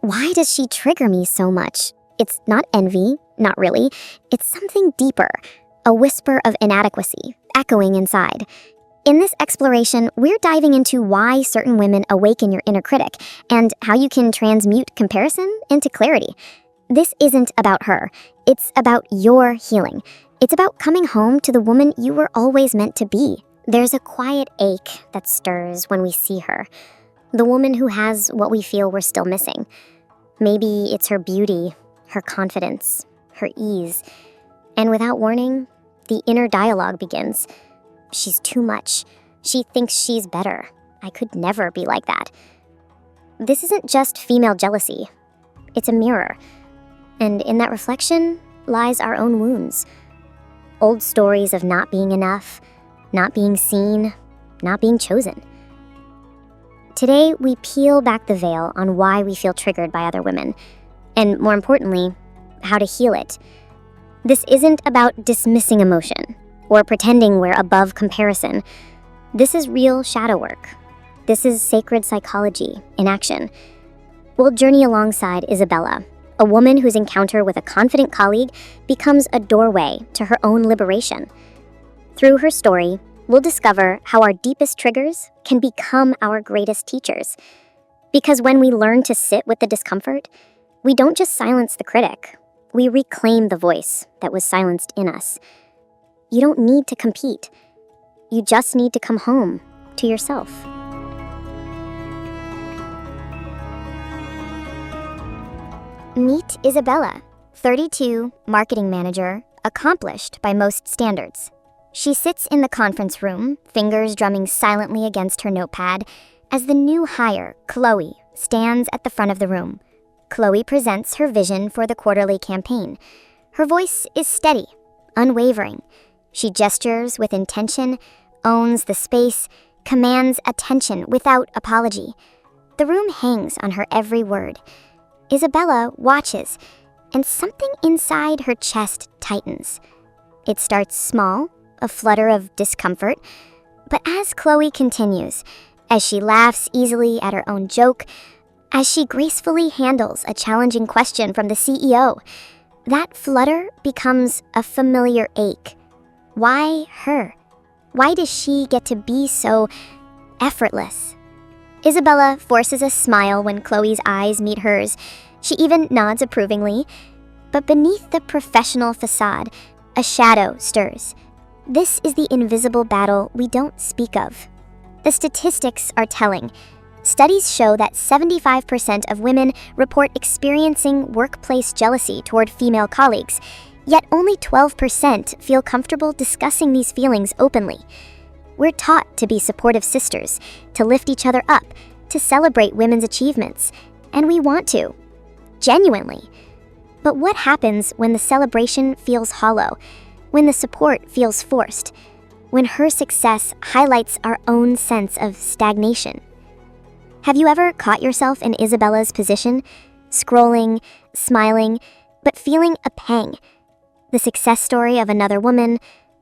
Why does she trigger me so much? It's not envy, not really. It's something deeper, a whisper of inadequacy, echoing inside. In this exploration, we're diving into why certain women awaken your inner critic and how you can transmute comparison into clarity. This isn't about her. It's about your healing. It's about coming home to the woman you were always meant to be. There's a quiet ache that stirs when we see her. The woman who has what we feel we're still missing. Maybe it's her beauty, her confidence, her ease. And without warning, the inner dialogue begins. She's too much. She thinks she's better. I could never be like that. This isn't just female jealousy. It's a mirror. And in that reflection lies our own wounds. Old stories of not being enough, not being seen, not being chosen. Today, we peel back the veil on why we feel triggered by other women, and more importantly, how to heal it. This isn't about dismissing emotion or pretending we're above comparison. This is real shadow work. This is sacred psychology in action. We'll journey alongside Isabella, a woman whose encounter with a confident colleague becomes a doorway to her own liberation. Through her story, we'll discover how our deepest triggers can become our greatest teachers. Because when we learn to sit with the discomfort, we don't just silence the critic, we reclaim the voice that was silenced in us. You don't need to compete. You just need to come home to yourself. Meet Isabella, 32, marketing manager, accomplished by most standards. She sits in the conference room, fingers drumming silently against her notepad, as the new hire, Chloe, stands at the front of the room. Chloe presents her vision for the quarterly campaign. Her voice is steady, unwavering. She gestures with intention, owns the space, commands attention without apology. The room hangs on her every word. Isabella watches, and something inside her chest tightens. It starts small, a flutter of discomfort, but as Chloe continues, as she laughs easily at her own joke, as she gracefully handles a challenging question from the CEO, that flutter becomes a familiar ache. Why her? Why does she get to be so effortless? Isabella forces a smile when Chloe's eyes meet hers. She even nods approvingly. But beneath the professional facade, a shadow stirs. This is the invisible battle we don't speak of. The statistics are telling. Studies show that 75% of women report experiencing workplace jealousy toward female colleagues, yet only 12% feel comfortable discussing these feelings openly. We're taught to be supportive sisters, to lift each other up, to celebrate women's achievements, and we want to, genuinely. But what happens when the celebration feels hollow, when the support feels forced, when her success highlights our own sense of stagnation? Have you ever caught yourself in Isabella's position, scrolling, smiling, but feeling a pang? The success story of another woman,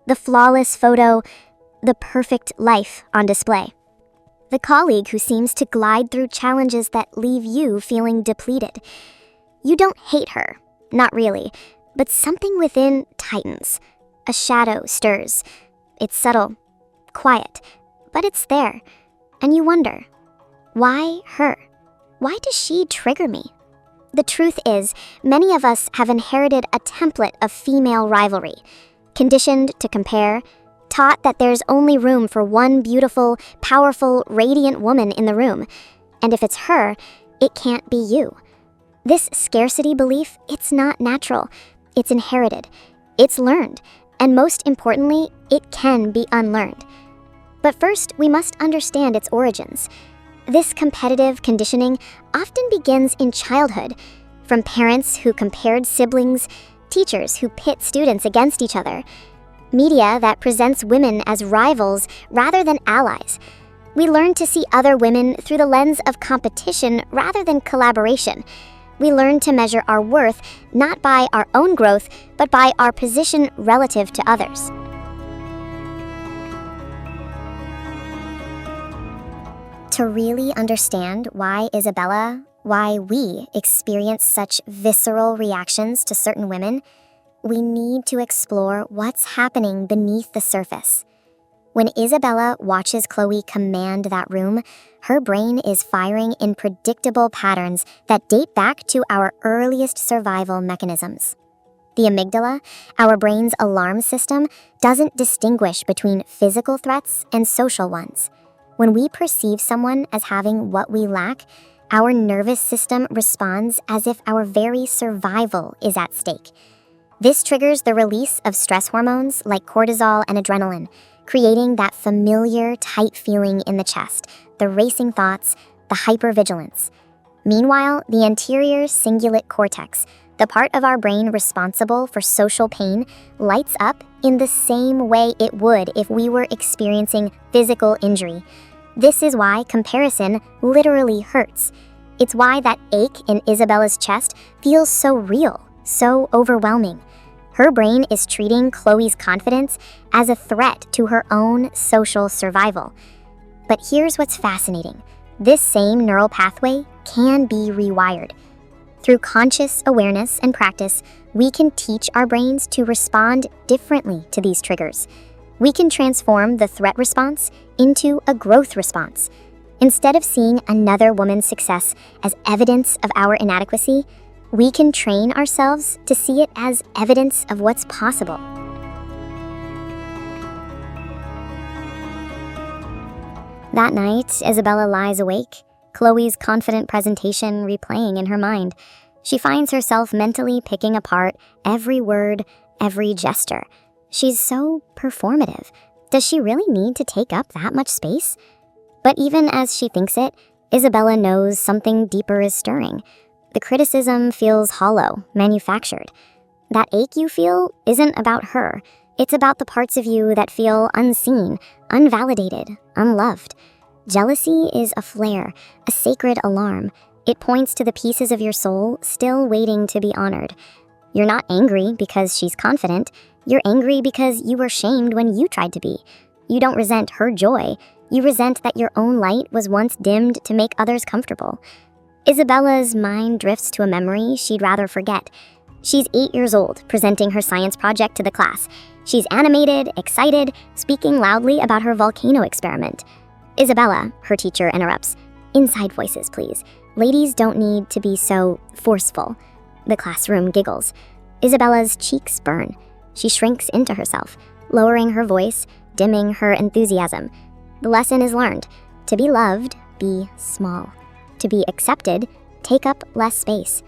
the flawless photo, the perfect life on display. The colleague who seems to glide through challenges that leave you feeling depleted. You don't hate her, not really, but something within tightens. A shadow stirs. It's subtle, quiet, but it's there. And you wonder, why her? Why does she trigger me? The truth is, many of us have inherited a template of female rivalry, conditioned to compare, taught that there's only room for one beautiful, powerful, radiant woman in the room, and if it's her, it can't be you. This scarcity belief, it's not natural, it's inherited, it's learned, and most importantly, it can be unlearned. But first, we must understand its origins. This competitive conditioning often begins in childhood, from parents who compared siblings, teachers who pit students against each other, media that presents women as rivals rather than allies. We learn to see other women through the lens of competition rather than collaboration. We learn to measure our worth not by our own growth, but by our position relative to others. To really understand why Isabella, why we experience such visceral reactions to certain women, we need to explore what's happening beneath the surface. When Isabella watches Chloe command that room, her brain is firing in predictable patterns that date back to our earliest survival mechanisms. The amygdala, our brain's alarm system, doesn't distinguish between physical threats and social ones. When we perceive someone as having what we lack, our nervous system responds as if our very survival is at stake. This triggers the release of stress hormones like cortisol and adrenaline, creating that familiar, tight feeling in the chest, the racing thoughts, the hypervigilance. Meanwhile, the anterior cingulate cortex, the part of our brain responsible for social pain, lights up in the same way it would if we were experiencing physical injury. This is why comparison literally hurts. It's why that ache in Isabella's chest feels so real, so overwhelming. Her brain is treating Chloe's confidence as a threat to her own social survival. But here's what's fascinating. This same neural pathway can be rewired. Through conscious awareness and practice, we can teach our brains to respond differently to these triggers. We can transform the threat response into a growth response. Instead of seeing another woman's success as evidence of our inadequacy, we can train ourselves to see it as evidence of what's possible. That night, Isabella lies awake, Chloe's confident presentation replaying in her mind. She finds herself mentally picking apart every word, every gesture. She's so performative. Does she really need to take up that much space? But even as she thinks it, Isabella knows something deeper is stirring. The criticism feels hollow, manufactured. That ache you feel isn't about her. It's about the parts of you that feel unseen, unvalidated, unloved. Jealousy is a flare, a sacred alarm. It points to the pieces of your soul still waiting to be honored. You're not angry because she's confident. You're angry because you were shamed when you tried to be. You don't resent her joy. You resent that your own light was once dimmed to make others comfortable. Isabella's mind drifts to a memory she'd rather forget. She's 8 years old, presenting her science project to the class. She's animated, excited, speaking loudly about her volcano experiment. Isabella, her teacher interrupts. Inside voices, please. Ladies don't need to be so forceful. The classroom giggles. Isabella's cheeks burn. She shrinks into herself, lowering her voice, dimming her enthusiasm. The lesson is learned. To be loved, be small. To be accepted, take up less space.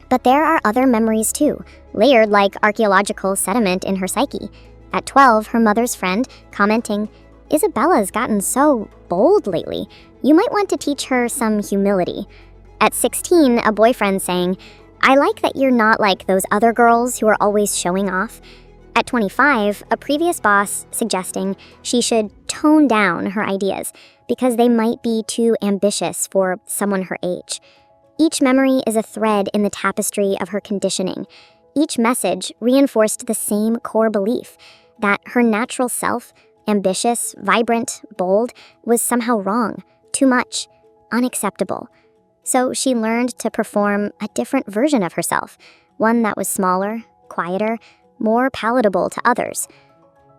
But there are other memories too, layered like archaeological sediment in her psyche. At 12, her mother's friend commenting, Isabella's gotten so bold lately. You might want to teach her some humility. At 16, a boyfriend saying, I like that you're not like those other girls who are always showing off. At 25, a previous boss suggesting she should tone down her ideas because they might be too ambitious for someone her age. Each memory is a thread in the tapestry of her conditioning. Each message reinforced the same core belief that her natural self, ambitious, vibrant, bold, was somehow wrong, too much, unacceptable. So she learned to perform a different version of herself, one that was smaller, quieter, more palatable to others.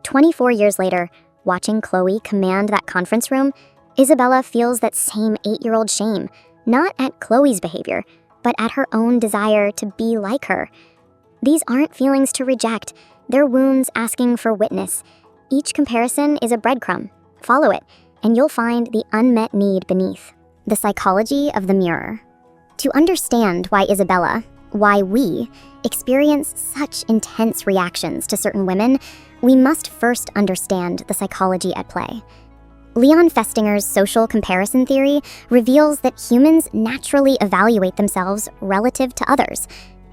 24 years later, watching Chloe command that conference room, Isabella feels that same 8-year-old shame, not at Chloe's behavior, but at her own desire to be like her. These aren't feelings to reject, they're wounds asking for witness. Each comparison is a breadcrumb. Follow it, and you'll find the unmet need beneath. The psychology of the mirror. To understand why Isabella, why we, experience such intense reactions to certain women, we must first understand the psychology at play. Leon Festinger's social comparison theory reveals that humans naturally evaluate themselves relative to others.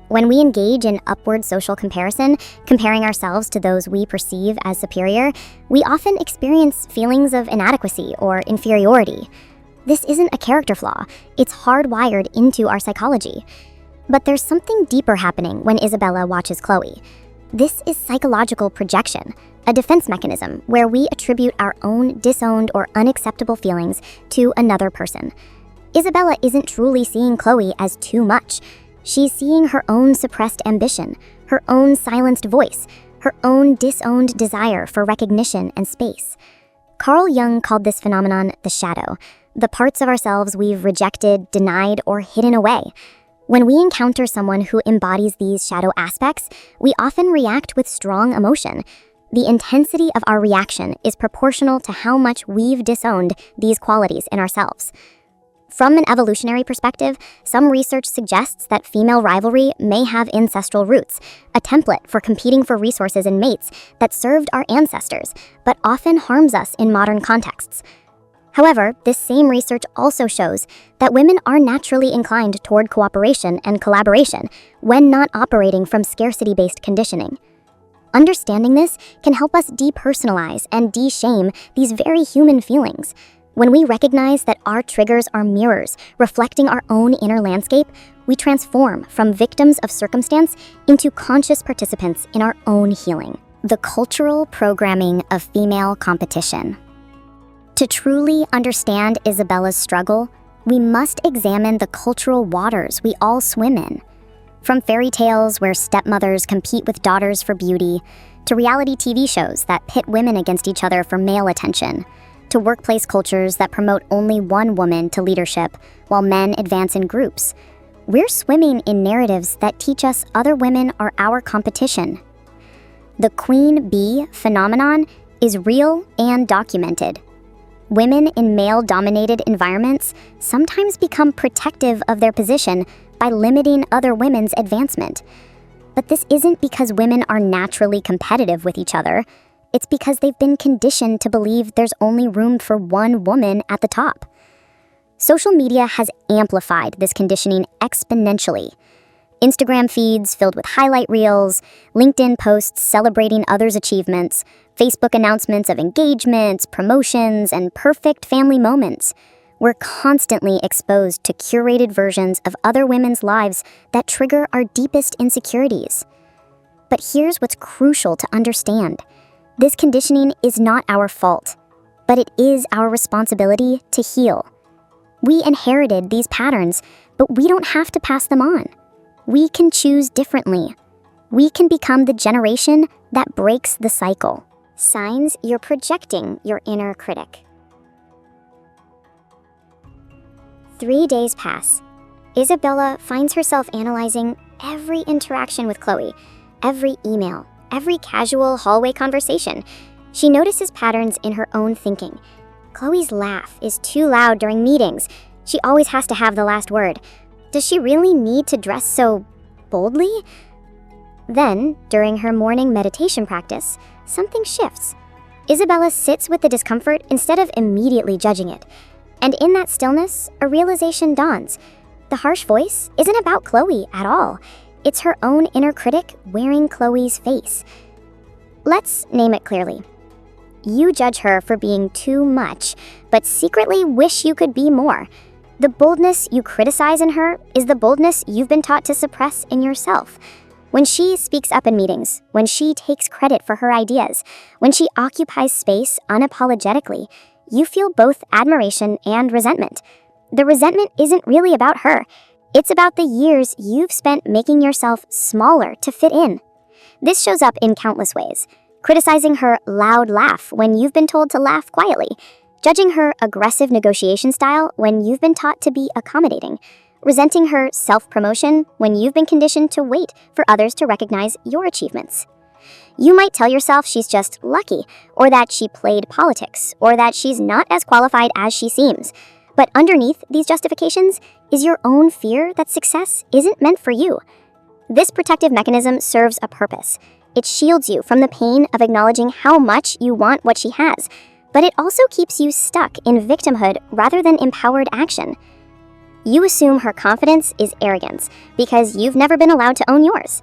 When we engage in upward social comparison, comparing ourselves to those we perceive as superior, we often experience feelings of inadequacy or inferiority. This isn't a character flaw, it's hardwired into our psychology. But there's something deeper happening when Isabella watches Chloe. This is psychological projection, a defense mechanism where we attribute our own disowned or unacceptable feelings to another person. Isabella isn't truly seeing Chloe as too much. She's seeing her own suppressed ambition, her own silenced voice, her own disowned desire for recognition and space. Carl Jung called this phenomenon the shadow, the parts of ourselves we've rejected, denied, or hidden away. When we encounter someone who embodies these shadow aspects, we often react with strong emotion. The intensity of our reaction is proportional to how much we've disowned these qualities in ourselves. From an evolutionary perspective, some research suggests that female rivalry may have ancestral roots, a template for competing for resources and mates that served our ancestors, but often harms us in modern contexts. However, this same research also shows that women are naturally inclined toward cooperation and collaboration when not operating from scarcity-based conditioning. Understanding this can help us depersonalize and de-shame these very human feelings. When we recognize that our triggers are mirrors reflecting our own inner landscape, we transform from victims of circumstance into conscious participants in our own healing. The cultural programming of female competition. To truly understand Isabella's struggle, we must examine the cultural waters we all swim in. From fairy tales where stepmothers compete with daughters for beauty, to reality TV shows that pit women against each other for male attention, to workplace cultures that promote only one woman to leadership while men advance in groups. We're swimming in narratives that teach us other women are our competition. The queen bee phenomenon is real and documented. Women in male-dominated environments sometimes become protective of their position by limiting other women's advancement. But this isn't because women are naturally competitive with each other. It's because they've been conditioned to believe there's only room for one woman at the top. Social media has amplified this conditioning exponentially. Instagram feeds filled with highlight reels, LinkedIn posts celebrating others' achievements, Facebook announcements of engagements, promotions, and perfect family moments. We're constantly exposed to curated versions of other women's lives that trigger our deepest insecurities. But here's what's crucial to understand. This conditioning is not our fault, but it is our responsibility to heal. We inherited these patterns, but we don't have to pass them on. We can choose differently. We can become the generation that breaks the cycle. Signs you're projecting your inner critic. 3 days pass. Isabella finds herself analyzing every interaction with Chloe, every email, every casual hallway conversation. She notices patterns in her own thinking. Chloe's laugh is too loud during meetings. She always has to have the last word. Does she really need to dress so boldly? Then, during her morning meditation practice, something shifts. Isabella sits with the discomfort instead of immediately judging it. And in that stillness, a realization dawns. The harsh voice isn't about Chloe at all. It's her own inner critic wearing Chloe's face. Let's name it clearly. You judge her for being too much, but secretly wish you could be more. The boldness you criticize in her is the boldness you've been taught to suppress in yourself. When she speaks up in meetings, when she takes credit for her ideas, when she occupies space unapologetically, you feel both admiration and resentment. The resentment isn't really about her. It's about the years you've spent making yourself smaller to fit in. This shows up in countless ways. Criticizing her loud laugh when you've been told to laugh quietly. Judging her aggressive negotiation style when you've been taught to be accommodating. Resenting her self-promotion when you've been conditioned to wait for others to recognize your achievements. You might tell yourself she's just lucky, or that she played politics, or that she's not as qualified as she seems. But underneath these justifications is your own fear that success isn't meant for you. This protective mechanism serves a purpose. It shields you from the pain of acknowledging how much you want what she has, but it also keeps you stuck in victimhood rather than empowered action. You assume her confidence is arrogance because you've never been allowed to own yours.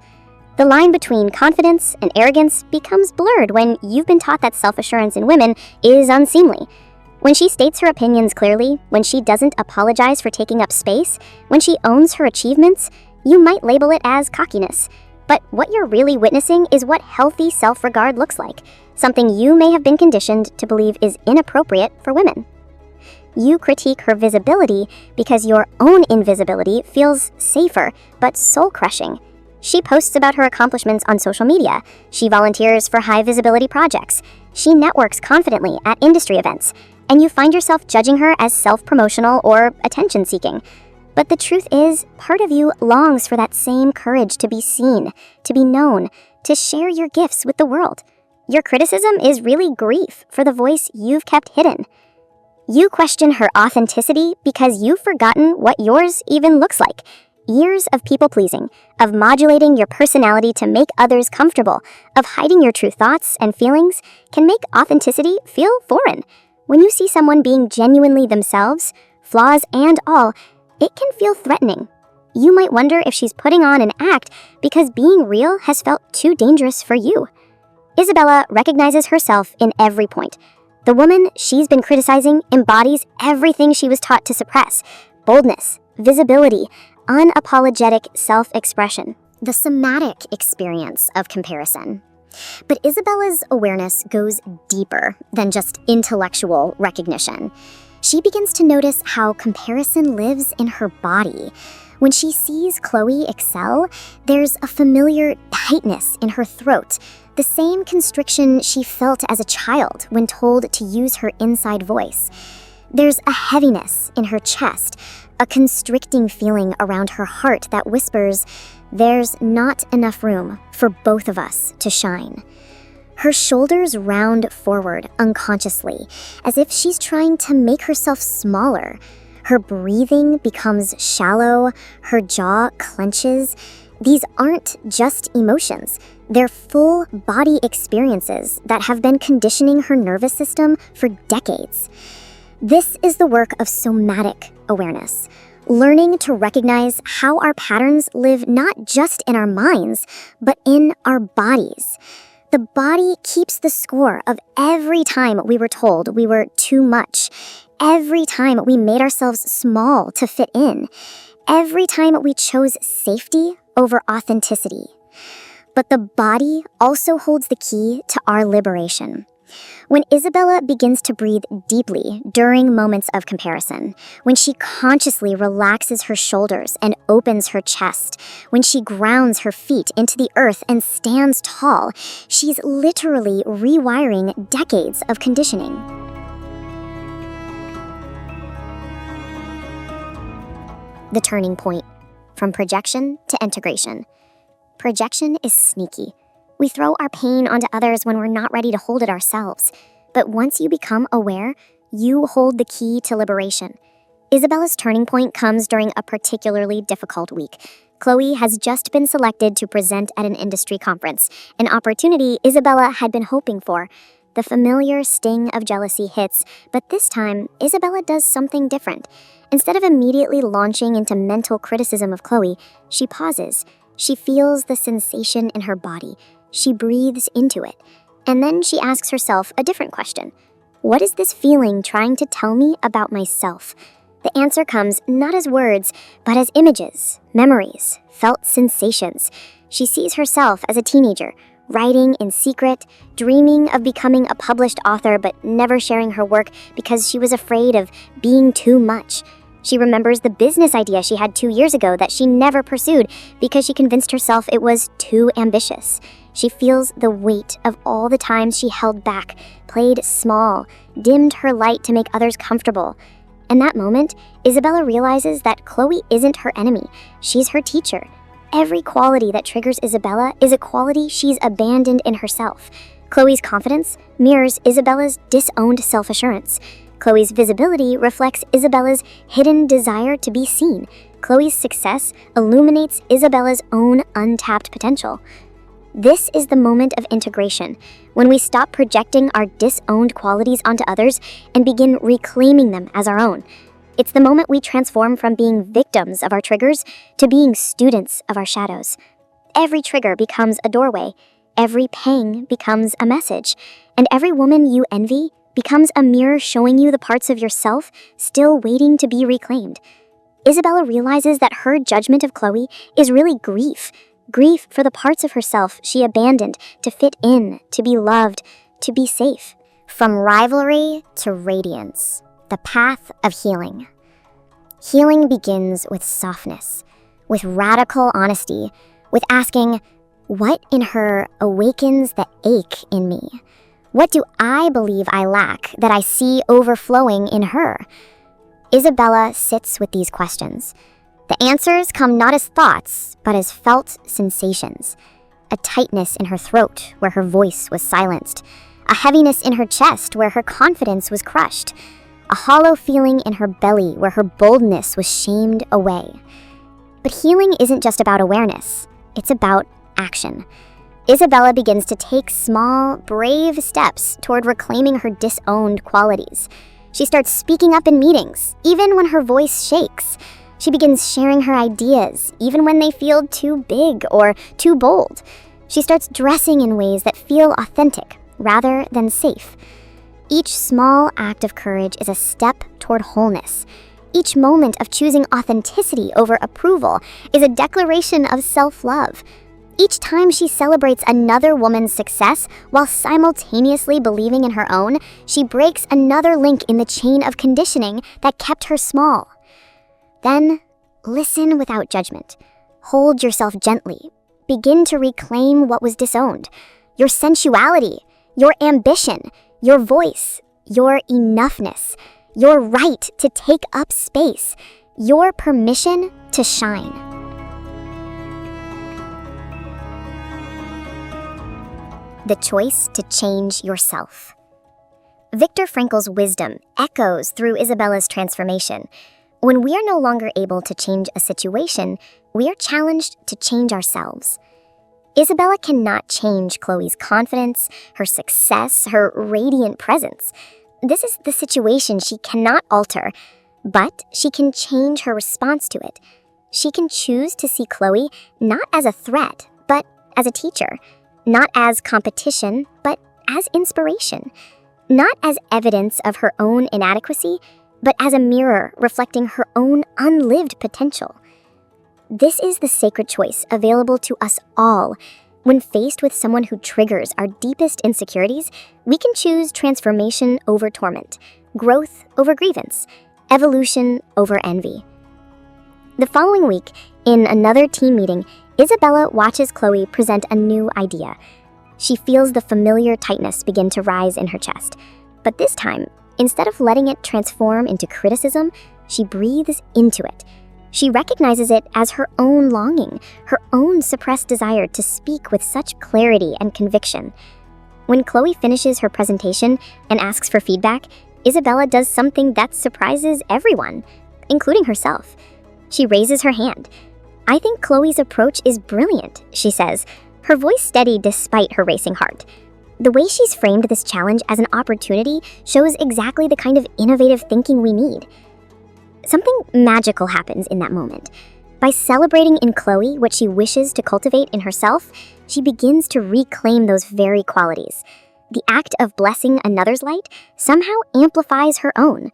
The line between confidence and arrogance becomes blurred when you've been taught that self-assurance in women is unseemly. When she states her opinions clearly, when she doesn't apologize for taking up space, when she owns her achievements, you might label it as cockiness. But what you're really witnessing is what healthy self-regard looks like, something you may have been conditioned to believe is inappropriate for women. You critique her visibility because your own invisibility feels safer, but soul-crushing. She posts about her accomplishments on social media. She volunteers for high-visibility projects. She networks confidently at industry events. And you find yourself judging her as self-promotional or attention-seeking. But the truth is, part of you longs for that same courage to be seen, to be known, to share your gifts with the world. Your criticism is really grief for the voice you've kept hidden. You question her authenticity because you've forgotten what yours even looks like. Years of people-pleasing, of modulating your personality to make others comfortable, of hiding your true thoughts and feelings can make authenticity feel foreign. When you see someone being genuinely themselves, flaws and all, it can feel threatening. You might wonder if she's putting on an act because being real has felt too dangerous for you. Isabella recognizes herself in every point. The woman she's been criticizing embodies everything she was taught to suppress: boldness, visibility, unapologetic self-expression, the somatic experience of comparison. But Isabella's awareness goes deeper than just intellectual recognition. She begins to notice how comparison lives in her body. When she sees Chloe excel, there's a familiar tightness in her throat, the same constriction she felt as a child when told to use her inside voice. There's a heaviness in her chest, a constricting feeling around her heart that whispers, "There's not enough room for both of us to shine." Her shoulders round forward unconsciously, as if she's trying to make herself smaller. Her breathing becomes shallow, her jaw clenches. These aren't just emotions. They're full body experiences that have been conditioning her nervous system for decades. This is the work of somatic awareness, learning to recognize how our patterns live not just in our minds, but in our bodies. The body keeps the score of every time we were told we were too much, every time we made ourselves small to fit in, every time we chose safety over authenticity. But the body also holds the key to our liberation. When Isabella begins to breathe deeply during moments of comparison, when she consciously relaxes her shoulders and opens her chest, when she grounds her feet into the earth and stands tall, she's literally rewiring decades of conditioning. The turning point, from projection to integration. Projection is sneaky. We throw our pain onto others when we're not ready to hold it ourselves. But once you become aware, you hold the key to liberation. Isabella's turning point comes during a particularly difficult week. Chloe has just been selected to present at an industry conference, an opportunity Isabella had been hoping for. The familiar sting of jealousy hits, but this time, Isabella does something different. Instead of immediately launching into mental criticism of Chloe, she pauses. She feels the sensation in her body. She breathes into it. And then she asks herself a different question. What is this feeling trying to tell me about myself? The answer comes not as words, but as images, memories, felt sensations. She sees herself as a teenager, writing in secret, dreaming of becoming a published author but never sharing her work because she was afraid of being too much. She remembers the business idea she had 2 years ago that she never pursued because she convinced herself it was too ambitious. She feels the weight of all the times she held back, played small, dimmed her light to make others comfortable. In that moment, Isabella realizes that Chloe isn't her enemy. She's her teacher. Every quality that triggers Isabella is a quality she's abandoned in herself. Chloe's confidence mirrors Isabella's disowned self-assurance. Chloe's visibility reflects Isabella's hidden desire to be seen. Chloe's success illuminates Isabella's own untapped potential. This is the moment of integration, when we stop projecting our disowned qualities onto others and begin reclaiming them as our own. It's the moment we transform from being victims of our triggers to being students of our shadows. Every trigger becomes a doorway, every pang becomes a message, and every woman you envy becomes a mirror showing you the parts of yourself still waiting to be reclaimed. Isabella realizes that her judgment of Chloe is really grief. Grief for the parts of herself she abandoned to fit in, to be loved, to be safe. From rivalry to radiance, the the path of healing. Healing begins with softness, with radical honesty, with asking, what in her awakens the ache in me? What do I believe I lack that I see overflowing in her? Isabella sits with these questions. The answers come not as thoughts, but as felt sensations. A tightness in her throat where her voice was silenced. A heaviness in her chest where her confidence was crushed. A hollow feeling in her belly where her boldness was shamed away. But healing isn't just about awareness. It's about action. Isabella begins to take small, brave steps toward reclaiming her disowned qualities. She starts speaking up in meetings, even when her voice shakes. She begins sharing her ideas, even when they feel too big or too bold. She starts dressing in ways that feel authentic, rather than safe. Each small act of courage is a step toward wholeness. Each moment of choosing authenticity over approval is a declaration of self-love. Each time she celebrates another woman's success while simultaneously believing in her own, she breaks another link in the chain of conditioning that kept her small. Then, listen without judgment. Hold yourself gently. Begin to reclaim what was disowned. Your sensuality, your ambition, your voice, your enoughness, your right to take up space, your permission to shine. The choice to change yourself. Viktor Frankl's wisdom echoes through Isabella's transformation. When we are no longer able to change a situation, we are challenged to change ourselves. Isabella cannot change Chloe's confidence, her success, her radiant presence. This is the situation she cannot alter, but she can change her response to it. She can choose to see Chloe not as a threat, but as a teacher. Not as competition, but as inspiration. Not as evidence of her own inadequacy, but as a mirror reflecting her own unlived potential. This is the sacred choice available to us all. When faced with someone who triggers our deepest insecurities, we can choose transformation over torment, growth over grievance, evolution over envy. The following week, in another team meeting, Isabella watches Chloe present a new idea. She feels the familiar tightness begin to rise in her chest. But this time, instead of letting it transform into criticism, she breathes into it. She recognizes it as her own longing, her own suppressed desire to speak with such clarity and conviction. When Chloe finishes her presentation and asks for feedback, Isabella does something that surprises everyone, including herself. She raises her hand. "I think Chloe's approach is brilliant," she says, her voice steady despite her racing heart. The way she's framed this challenge as an opportunity shows exactly the kind of innovative thinking we need. Something magical happens in that moment. By celebrating in Chloe what she wishes to cultivate in herself, she begins to reclaim those very qualities. The act of blessing another's light somehow amplifies her own.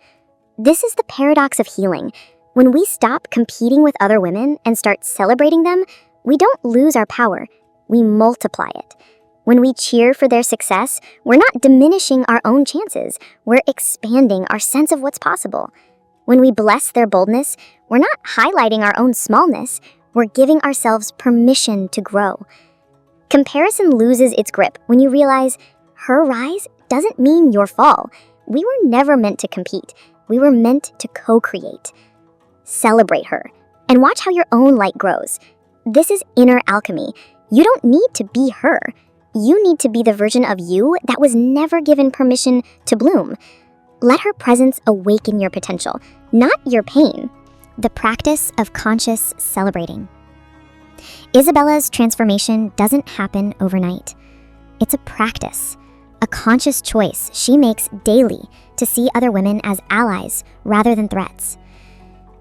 This is the paradox of healing. When we stop competing with other women and start celebrating them, we don't lose our power, we multiply it. When we cheer for their success, we're not diminishing our own chances, we're expanding our sense of what's possible. When we bless their boldness, we're not highlighting our own smallness, we're giving ourselves permission to grow. Comparison loses its grip when you realize her rise doesn't mean your fall. We were never meant to compete, we were meant to co-create. Celebrate her, and watch how your own light grows. This is inner alchemy. You don't need to be her. You need to be the version of you that was never given permission to bloom. Let her presence awaken your potential, not your pain. The practice of conscious celebrating. Isabella's transformation doesn't happen overnight. It's a practice, a conscious choice she makes daily to see other women as allies rather than threats.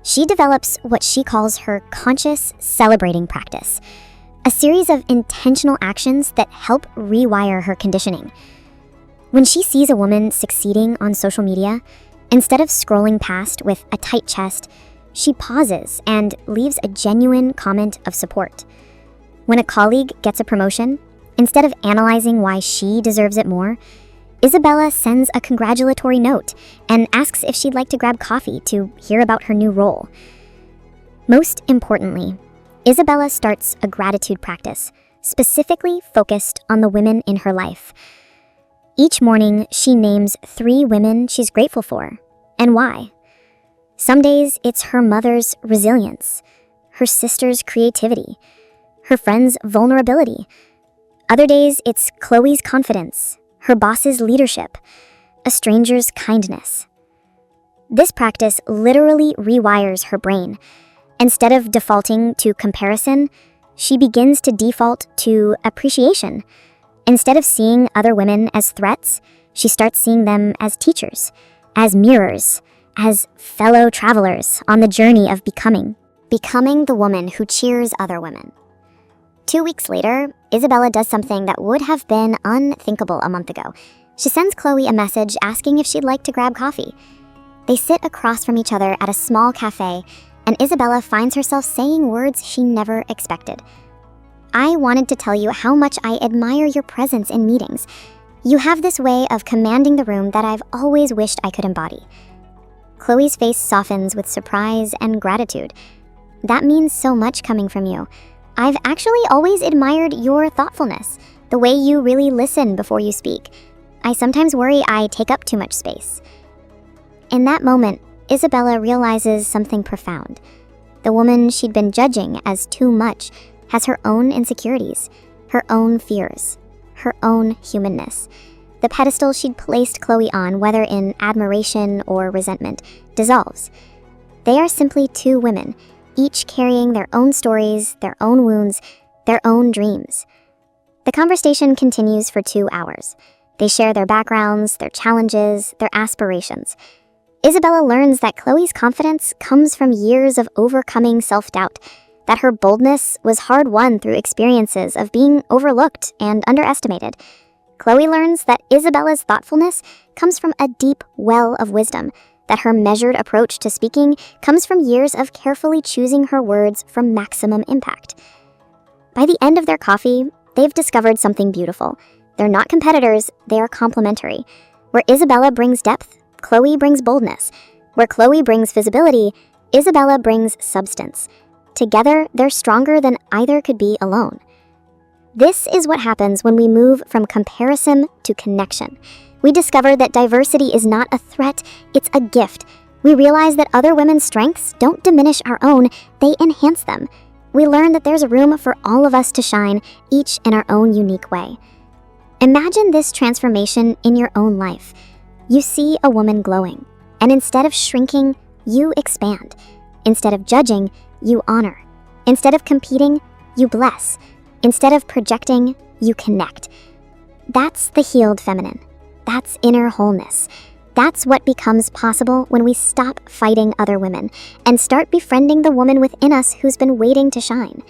She develops what she calls her conscious celebrating practice, a series of intentional actions that help rewire her conditioning. When she sees a woman succeeding on social media, instead of scrolling past with a tight chest, she pauses and leaves a genuine comment of support. When a colleague gets a promotion, instead of analyzing why she deserves it more, Isabella sends a congratulatory note and asks if she'd like to grab coffee to hear about her new role. Most importantly, Isabella starts a gratitude practice, specifically focused on the women in her life. Each morning, she names 3 women she's grateful for, and why. Some days, it's her mother's resilience, her sister's creativity, her friend's vulnerability. Other days, it's Chloe's confidence, her boss's leadership, a stranger's kindness. This practice literally rewires her brain. Instead of defaulting to comparison, she begins to default to appreciation. Instead of seeing other women as threats, she starts seeing them as teachers, as mirrors, as fellow travelers on the journey of becoming the woman who cheers other women. 2 weeks later, Isabella does something that would have been unthinkable a month ago. She sends Chloe a message asking if she'd like to grab coffee. They sit across from each other at a small cafe, and Isabella finds herself saying words she never expected. "I wanted to tell you how much I admire your presence in meetings. You have this way of commanding the room that I've always wished I could embody." Chloe's face softens with surprise and gratitude. "That means so much coming from you. I've actually always admired your thoughtfulness, the way you really listen before you speak. I sometimes worry I take up too much space." In that moment, Isabella realizes something profound. The woman she'd been judging as too much has her own insecurities, her own fears, her own humanness. The pedestal she'd placed Chloe on, whether in admiration or resentment, dissolves. They are simply 2 women, each carrying their own stories, their own wounds, their own dreams. The conversation continues for 2 hours. They share their backgrounds, their challenges, their aspirations. Isabella learns that Chloe's confidence comes from years of overcoming self-doubt, that her boldness was hard-won through experiences of being overlooked and underestimated. Chloe learns that Isabella's thoughtfulness comes from a deep well of wisdom, that her measured approach to speaking comes from years of carefully choosing her words for maximum impact. By the end of their coffee, they've discovered something beautiful. They're not competitors, they are complementary. Where Isabella brings depth, Chloe brings boldness. Where Chloe brings visibility, Isabella brings substance. Together, they're stronger than either could be alone. This is what happens when we move from comparison to connection. We discover that diversity is not a threat, it's a gift. We realize that other women's strengths don't diminish our own, they enhance them. We learn that there's room for all of us to shine, each in our own unique way. Imagine this transformation in your own life. You see a woman glowing, and instead of shrinking, you expand. Instead of judging, you honor. Instead of competing, you bless. Instead of projecting, you connect. That's the healed feminine. That's inner wholeness. That's what becomes possible when we stop fighting other women and start befriending the woman within us who's been waiting to shine.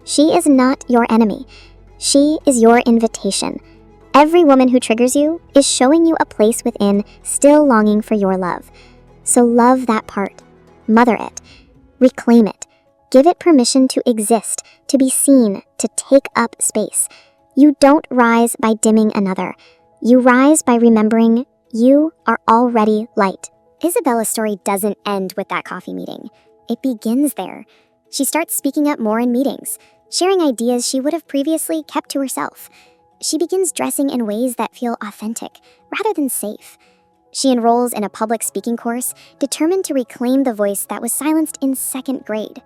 She is not your enemy. She is your invitation. Every woman who triggers you is showing you a place within still longing for your love. So love that part. Mother it. Reclaim it. Give it permission to exist, to be seen, to take up space. You don't rise by dimming another. You rise by remembering you are already light. Isabella's story doesn't end with that coffee meeting. It begins there. She starts speaking up more in meetings, sharing ideas she would have previously kept to herself. She begins dressing in ways that feel authentic, rather than safe. She enrolls in a public speaking course, determined to reclaim the voice that was silenced in 2nd grade.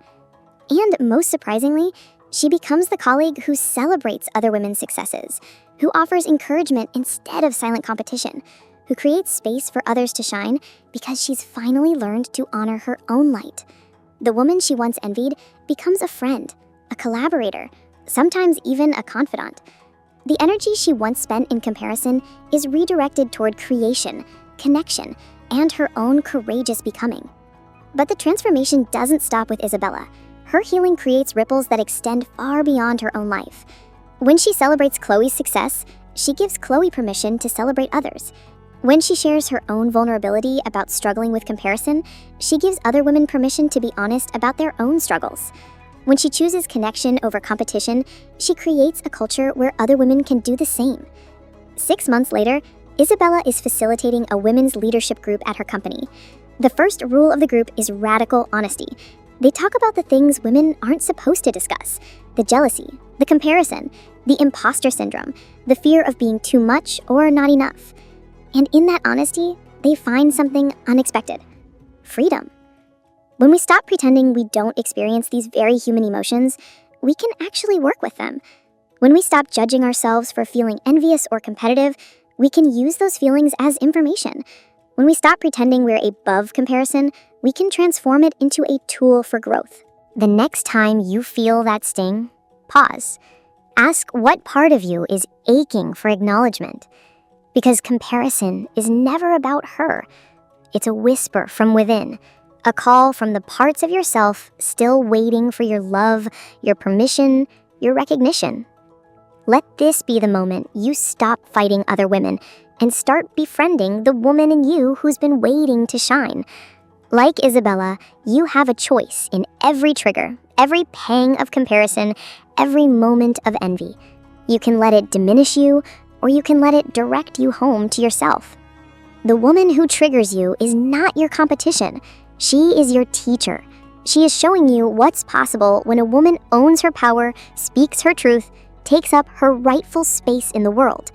And most surprisingly, she becomes the colleague who celebrates other women's successes, who offers encouragement instead of silent competition, who creates space for others to shine because she's finally learned to honor her own light. The woman she once envied becomes a friend, a collaborator, sometimes even a confidant. The energy she once spent in comparison is redirected toward creation, connection, and her own courageous becoming. But the transformation doesn't stop with Isabella. Her healing creates ripples that extend far beyond her own life. When she celebrates Chloe's success, she gives Chloe permission to celebrate others. When she shares her own vulnerability about struggling with comparison, she gives other women permission to be honest about their own struggles. When she chooses connection over competition, she creates a culture where other women can do the same. 6 months later, Isabella is facilitating a women's leadership group at her company. The first rule of the group is radical honesty. They talk about the things women aren't supposed to discuss: the jealousy, the comparison, the imposter syndrome, the fear of being too much or not enough. And in that honesty, they find something unexpected: freedom. When we stop pretending we don't experience these very human emotions, we can actually work with them. When we stop judging ourselves for feeling envious or competitive, we can use those feelings as information. When we stop pretending we're above comparison, we can transform it into a tool for growth. The next time you feel that sting, pause. Ask what part of you is aching for acknowledgement. Because comparison is never about her. It's a whisper from within, a call from the parts of yourself still waiting for your love, your permission, your recognition. Let this be the moment you stop fighting other women and start befriending the woman in you who's been waiting to shine. Like Isabella, you have a choice in every trigger, every pang of comparison, every moment of envy. You can let it diminish you, or you can let it direct you home to yourself. The woman who triggers you is not your competition. She is your teacher. She is showing you what's possible when a woman owns her power, speaks her truth, takes up her rightful space in the world.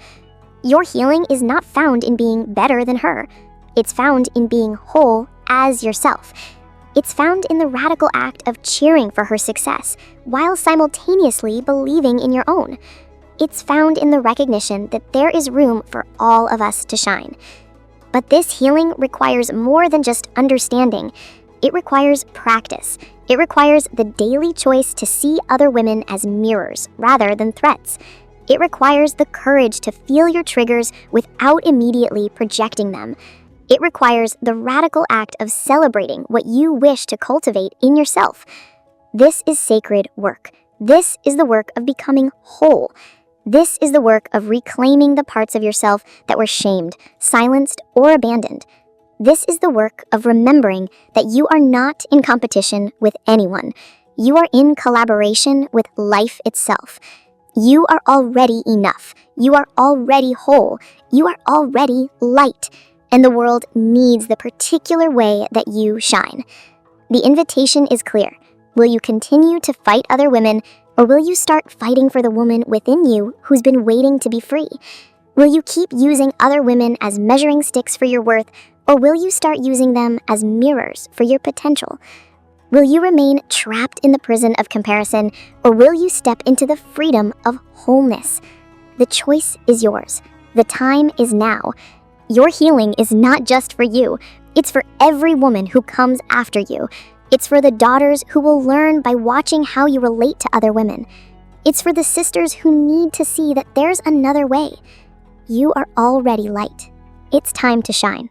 Your healing is not found in being better than her. It's found in being whole as yourself. It's found in the radical act of cheering for her success while simultaneously believing in your own. It's found in the recognition that there is room for all of us to shine. But this healing requires more than just understanding. It requires practice. It requires the daily choice to see other women as mirrors rather than threats. It requires the courage to feel your triggers without immediately projecting them. It requires the radical act of celebrating what you wish to cultivate in yourself. This is sacred work. This is the work of becoming whole. This is the work of reclaiming the parts of yourself that were shamed, silenced, or abandoned. This is the work of remembering that you are not in competition with anyone. You are in collaboration with life itself. You are already enough. You are already whole. You are already light. And the world needs the particular way that you shine. The invitation is clear. Will you continue to fight other women, or will you start fighting for the woman within you who's been waiting to be free? Will you keep using other women as measuring sticks for your worth, or will you start using them as mirrors for your potential? Will you remain trapped in the prison of comparison, or will you step into the freedom of wholeness? The choice is yours. The time is now. Your healing is not just for you. It's for every woman who comes after you. It's for the daughters who will learn by watching how you relate to other women. It's for the sisters who need to see that there's another way. You are already light. It's time to shine.